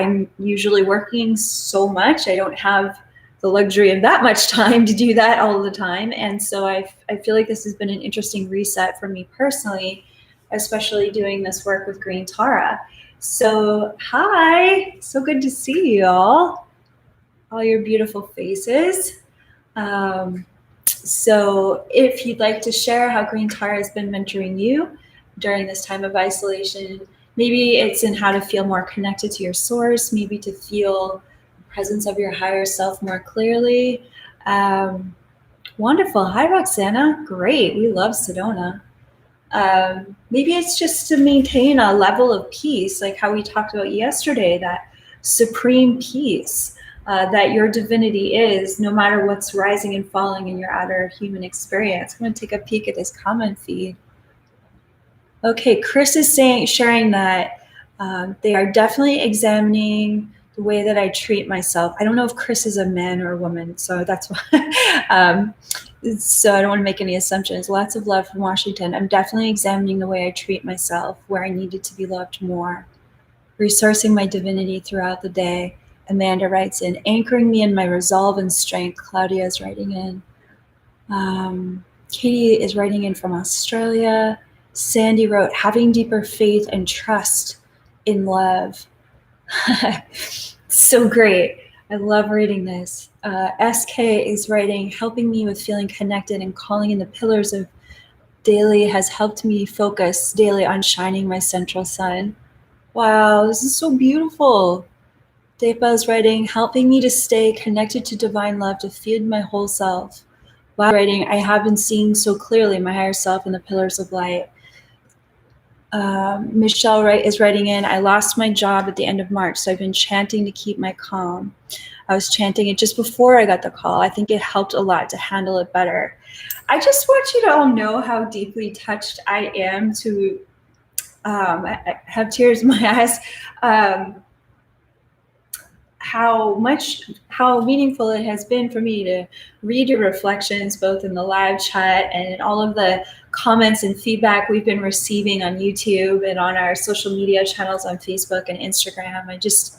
I'm usually working so much. I don't have the luxury of that much time to do that all the time. And so I feel like this has been an interesting reset for me personally, especially doing this work with Green Tara. So hi, so good to see you all your beautiful faces. So if you'd like to share how Green Tara has been mentoring you during this time of isolation, maybe it's in how to feel more connected to your source, maybe to feel the presence of your higher self more clearly. Wonderful. Hi, Roxana. Great. We love Sedona. Maybe it's just to maintain a level of peace, like how we talked about yesterday, that supreme peace that your divinity is, no matter what's rising and falling in your outer human experience. I'm going to take a peek at this comment feed. Okay, Chris is sharing that they are definitely examining the way that I treat myself. I don't know if Chris is a man or a woman, so that's why. So I don't want to make any assumptions. Lots of love from Washington. I'm definitely examining the way I treat myself, where I needed to be loved more. Resourcing my divinity throughout the day. Amanda writes in, anchoring me in my resolve and strength. Claudia is writing in. Katie is writing in from Australia. Sandy wrote, having deeper faith and trust in love. So great. I love reading this. SK is writing, helping me with feeling connected and calling in the pillars of daily has helped me focus daily on shining my central sun. Wow, this is so beautiful. Deepa is writing, helping me to stay connected to divine love to feed my whole self. Wow, writing, I have been seeing so clearly my higher self in the pillars of light. Michelle is writing in, I lost my job at the end of March, so I've been chanting to keep my calm. I was chanting it just before I got the call. I think it helped a lot to handle it better. I just want you to all know how deeply touched I am to I have tears in my eyes. How meaningful it has been for me to read your reflections, both in the live chat and in all of the comments and feedback we've been receiving on YouTube and on our social media channels on Facebook and Instagram. I just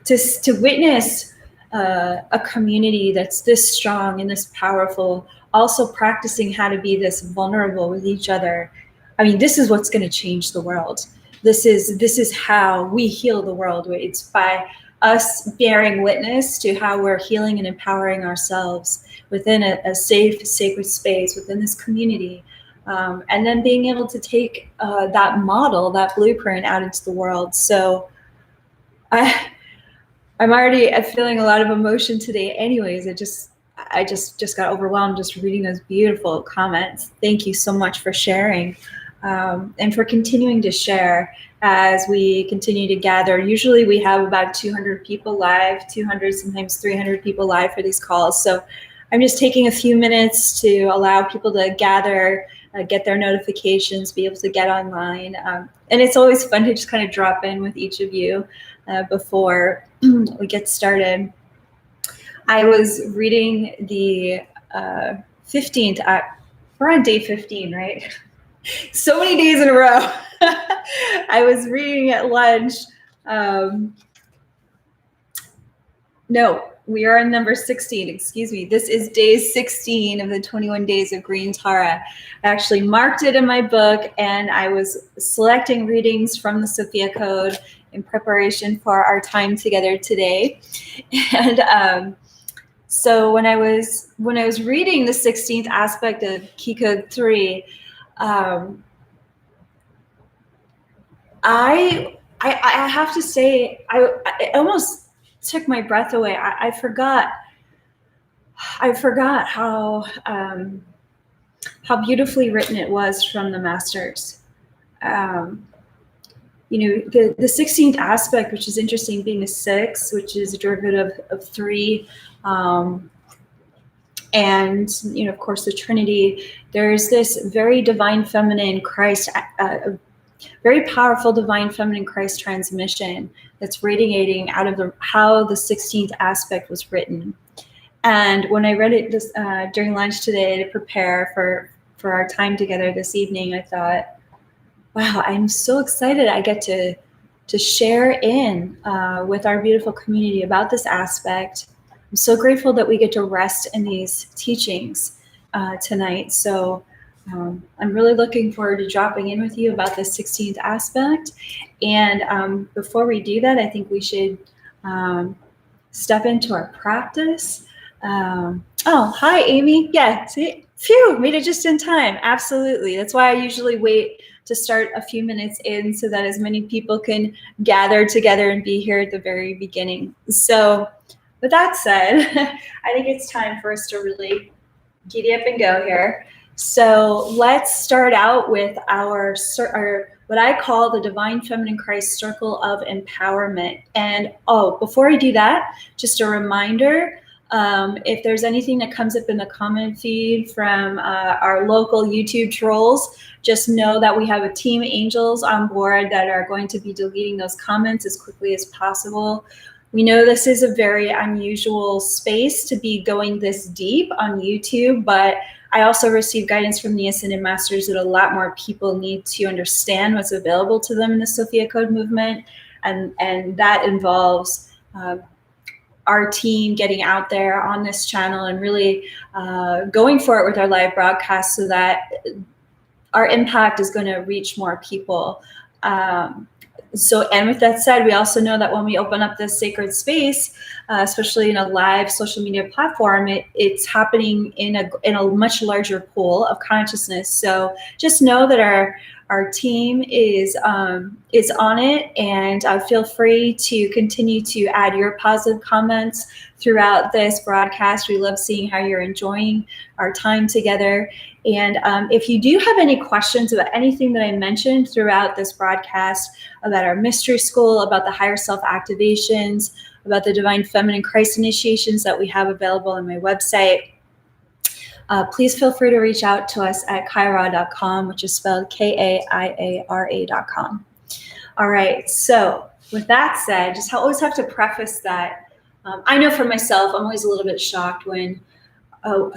to witness a community that's this strong and this powerful, also practicing how to be this vulnerable with each other. I mean, this is what's going to change the world. This is how we heal the world. It's by us bearing witness to how we're healing and empowering ourselves within a safe, sacred space, within this community. And then being able to take that model, that blueprint out into the world. So I'm already feeling a lot of emotion today anyways. I just got overwhelmed just reading those beautiful comments. Thank you so much for sharing. And for continuing to share as we continue to gather. Usually we have about 200 people live, 200, sometimes 300 people live for these calls. So I'm just taking a few minutes to allow people to gather, get their notifications, be able to get online. And it's always fun to just kind of drop in with each of you before we get started. I was reading the 15th, we're on day 15, right? So many days in a row. I was reading at lunch. No, we are on number 16, excuse me. This is day 16 of the 21 days of Green Tara. I actually marked it in my book, and I was selecting readings from the Sophia Code in preparation for our time together today. And so when I was reading the 16th aspect of Keycode 3, I have to say, I almost took my breath away. I forgot how beautifully written it was from the masters. You know, the 16th aspect, which is interesting, being a 6, which is a derivative of 3. And, you know, of course, the Trinity, there's this very divine feminine Christ, very powerful divine feminine Christ transmission that's radiating out of how the 16th aspect was written. And when I read it during lunch today to prepare for our time together this evening, I thought, wow, I'm so excited I get to to share in with our beautiful community about this aspect. I'm so grateful that we get to rest in these teachings tonight. So I'm really looking forward to dropping in with you about this 16th aspect. And before we do that, I think we should step into our practice. Oh, hi, Amy. Yeah, see, phew, made it just in time. Absolutely. That's why I usually wait to start a few minutes in so that as many people can gather together and be here at the very beginning. So with that said, I think it's time for us to really giddy up and go here. So let's start out with our what I call the Divine Feminine Christ Circle of Empowerment. And before I do that, just a reminder, if there's anything that comes up in the comment feed from our local YouTube trolls, just know that we have a team of angels on board that are going to be deleting those comments as quickly as possible. We know this is a very unusual space to be going this deep on YouTube, but I also receive guidance from the Ascended Masters that a lot more people need to understand what's available to them in the Sophia Code movement, and that involves our team getting out there on this channel and really going for it with our live broadcast so that our impact is going to reach more people. And with that said, we also know that when we open up this sacred space, especially in a live social media platform, it's happening in a much larger pool of consciousness. So just know that our team is on it, and feel free to continue to add your positive comments throughout this broadcast. We love seeing how you're enjoying our time together. And if you do have any questions about anything that I mentioned throughout this broadcast, about our mystery school, about the higher self activations, about the Divine Feminine Christ initiations that we have available on my website, please feel free to reach out to us at Kaia.com, which is spelled Kaiara.com. All right, so with that said, just always have to preface that I know for myself, I'm always a little bit shocked when a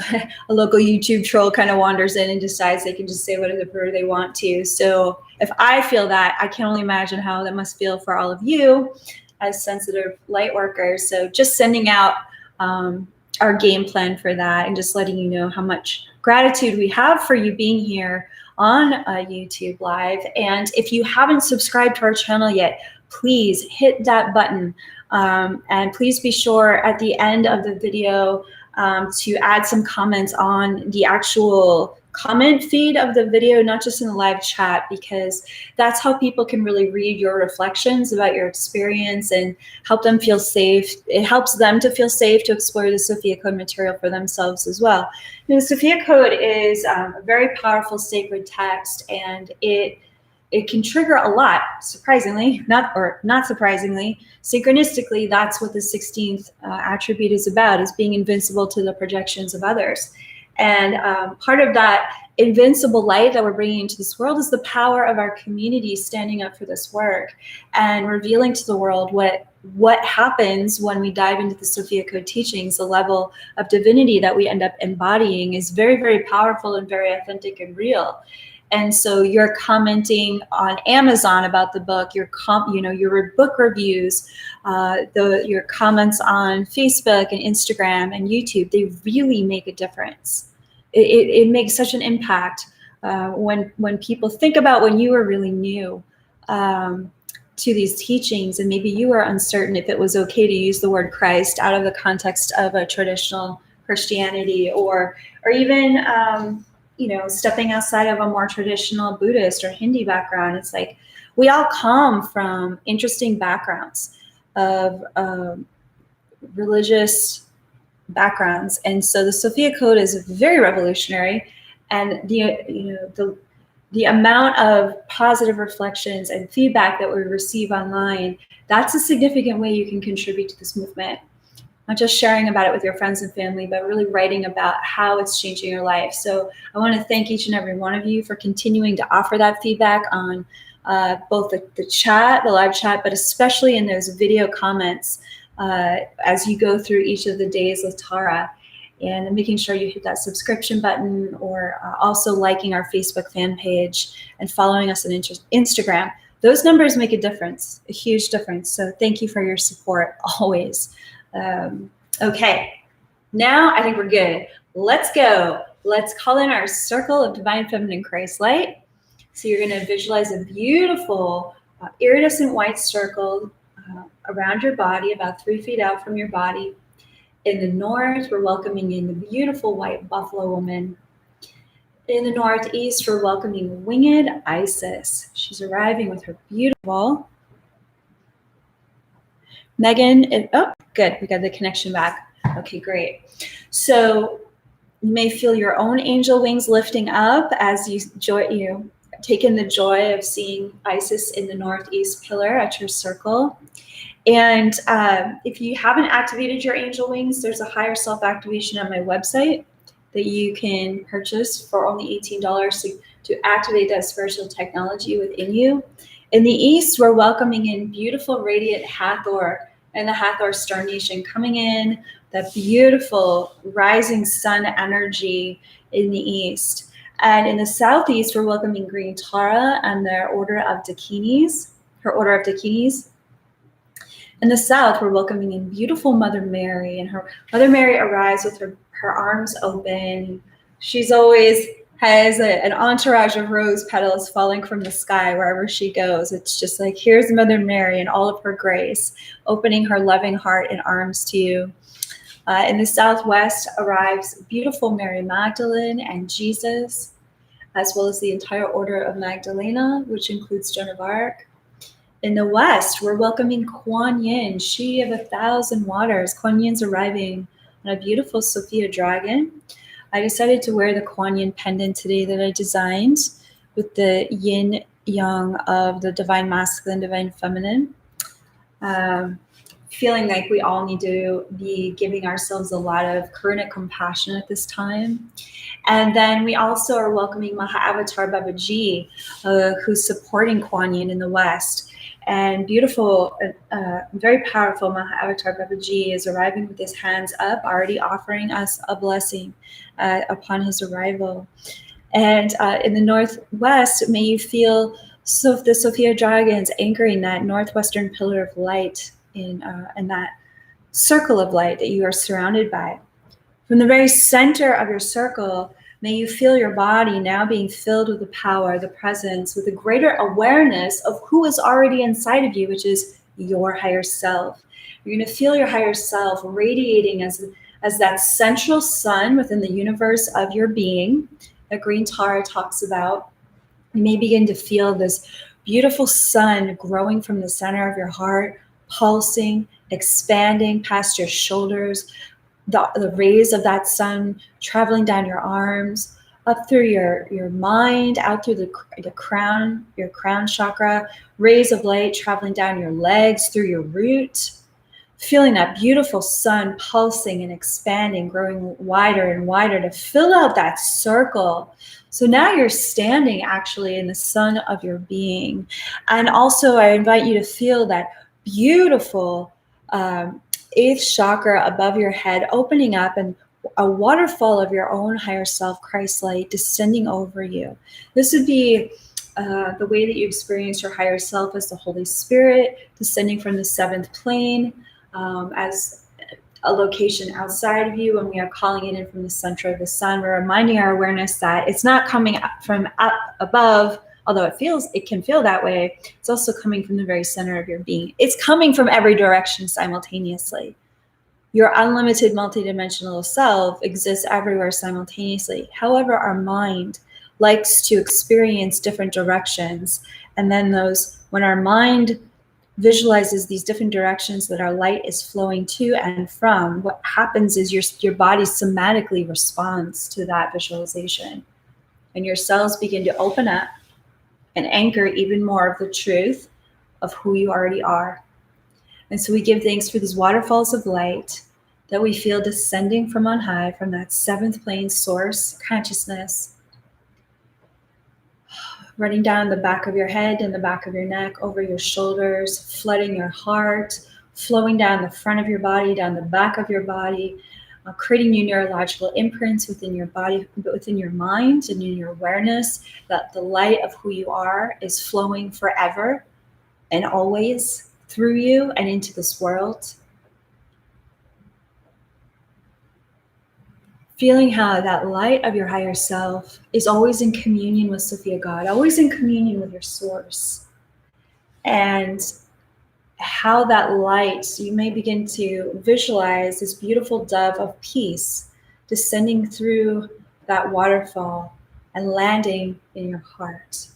local YouTube troll kind of wanders in and decides they can just say whatever they want to. So if I feel that, I can only imagine how that must feel for all of you as sensitive light workers. So just sending out our game plan for that and just letting you know how much gratitude we have for you being here on YouTube Live. And if you haven't subscribed to our channel yet, please hit that button. And please be sure at the end of the video to add some comments on the actual comment feed of the video, not just in the live chat, because that's how people can really read your reflections about your experience and help them feel safe. It helps them to feel safe to explore the Sophia Code material for themselves as well. You know, the Sophia Code is a very powerful sacred text, and it can trigger a lot, surprisingly, not surprisingly. Synchronistically, that's what the 16th attribute is about, is being invincible to the projections of others. And part of that invincible light that we're bringing into this world is the power of our community standing up for this work and revealing to the world what happens when we dive into the Sophia Code teachings. The level of divinity that we end up embodying is very, very powerful and very authentic and real. And so you're commenting on Amazon about the book, your book reviews, your comments on Facebook and Instagram and YouTube, they really make a difference. It makes such an impact when people think about when you were really new to these teachings, and maybe you were uncertain if it was okay to use the word Christ out of the context of a traditional Christianity, or even stepping outside of a more traditional Buddhist or Hindi background. It's like we all come from interesting backgrounds of religious backgrounds, and so the Sophia Code is very revolutionary, and the amount of positive reflections and feedback that we receive online, that's a significant way you can contribute to this movement. Not just sharing about it with your friends and family, but really writing about how it's changing your life. So I want to thank each and every one of you for continuing to offer that feedback on both the chat, the live chat, but especially in those video comments as you go through each of the days with Tara, and making sure you hit that subscription button, or also liking our Facebook fan page and following us on Instagram. Those numbers make a difference, a huge difference. So thank you for your support always. Okay, now I think we're good. Let's go. Let's call in our circle of divine feminine Christ light. So you're going to visualize a beautiful iridescent white circle around your body, about 3 feet out from your body. In the north, we're welcoming in the beautiful white buffalo woman. In the northeast, we're welcoming winged Isis. She's arriving with her beautiful Megan. Oh, good. We got the connection back. Okay, great. So you may feel your own angel wings lifting up as you take in the joy of seeing Isis in the northeast pillar at your circle. And if you haven't activated your angel wings, there's a higher self activation on my website that you can purchase for only $18 to activate that spiritual technology within you. In the east, we're welcoming in beautiful, radiant Hathor and the Hathor Star Nation coming in, that beautiful rising sun energy in the east. And in the southeast, we're welcoming Green Tara and their Order of Dakinis, her Order of Dakinis. In the south, we're welcoming in beautiful Mother Mary, and her Mother Mary arrives with her arms open. She's always has an entourage of rose petals falling from the sky wherever she goes. It's just like, here's Mother Mary in all of her grace, opening her loving heart and arms to you. In the southwest arrives beautiful Mary Magdalene and Jesus, as well as the entire Order of Magdalena, which includes Joan of Arc. In the west, we're welcoming Kuan Yin, she of 1,000 waters. Kuan Yin's arriving on a beautiful Sophia dragon. I decided to wear the Kuan Yin pendant today that I designed with the yin yang of the divine masculine, divine feminine. Feeling like we all need to be giving ourselves a lot of karunic compassion at this time. And then we also are welcoming Mahavatar Babaji, who's supporting Kuan Yin in the west. And beautiful, very powerful Mahavatar Babaji is arriving with his hands up, already offering us a blessing upon his arrival. And in the northwest, may you feel the Sophia dragons anchoring that northwestern pillar of light in that circle of light that you are surrounded by. From the very center of your circle, may you feel your body now being filled with the power, the presence, with a greater awareness of who is already inside of you, which is your higher self. You're going to feel your higher self radiating as that central sun within the universe of your being that Green Tara talks about. You may begin to feel this beautiful sun growing from the center of your heart, pulsing, expanding past your shoulders, the rays of that sun traveling down your arms, up through your mind, out through the crown, your crown chakra, rays of light traveling down your legs, through your root, feeling that beautiful sun pulsing and expanding, growing wider and wider to fill out that circle. So now you're standing actually in the sun of your being. And also I invite you to feel that beautiful 8th chakra above your head opening up, and a waterfall of your own higher self, Christ light, descending over you. This would be the way that you experience your higher self as the Holy Spirit descending from the 7th plane as a location outside of you. When we are calling it in from the center of the sun, we're reminding our awareness that it's not coming up from up above, although it can feel that way. It's also coming from the very center of your being. It's coming from every direction simultaneously. Your unlimited multidimensional self exists everywhere simultaneously. However, our mind likes to experience different directions. And then when our mind visualizes these different directions that our light is flowing to and from, what happens is your body somatically responds to that visualization. And your cells begin to open up and anchor even more of the truth of who you already are. And so we give thanks for these waterfalls of light that we feel descending from on high, from that 7th plane source consciousness, running down the back of your head and the back of your neck, over your shoulders, flooding your heart, flowing down the front of your body, down the back of your body, creating new neurological imprints within your body, within your mind, and in your awareness that the light of who you are is flowing forever and always through you and into this world. Feeling how that light of your higher self is always in communion with Sophia God, always in communion with your source. And how that light, you may begin to visualize this beautiful dove of peace descending through that waterfall and landing in your heart.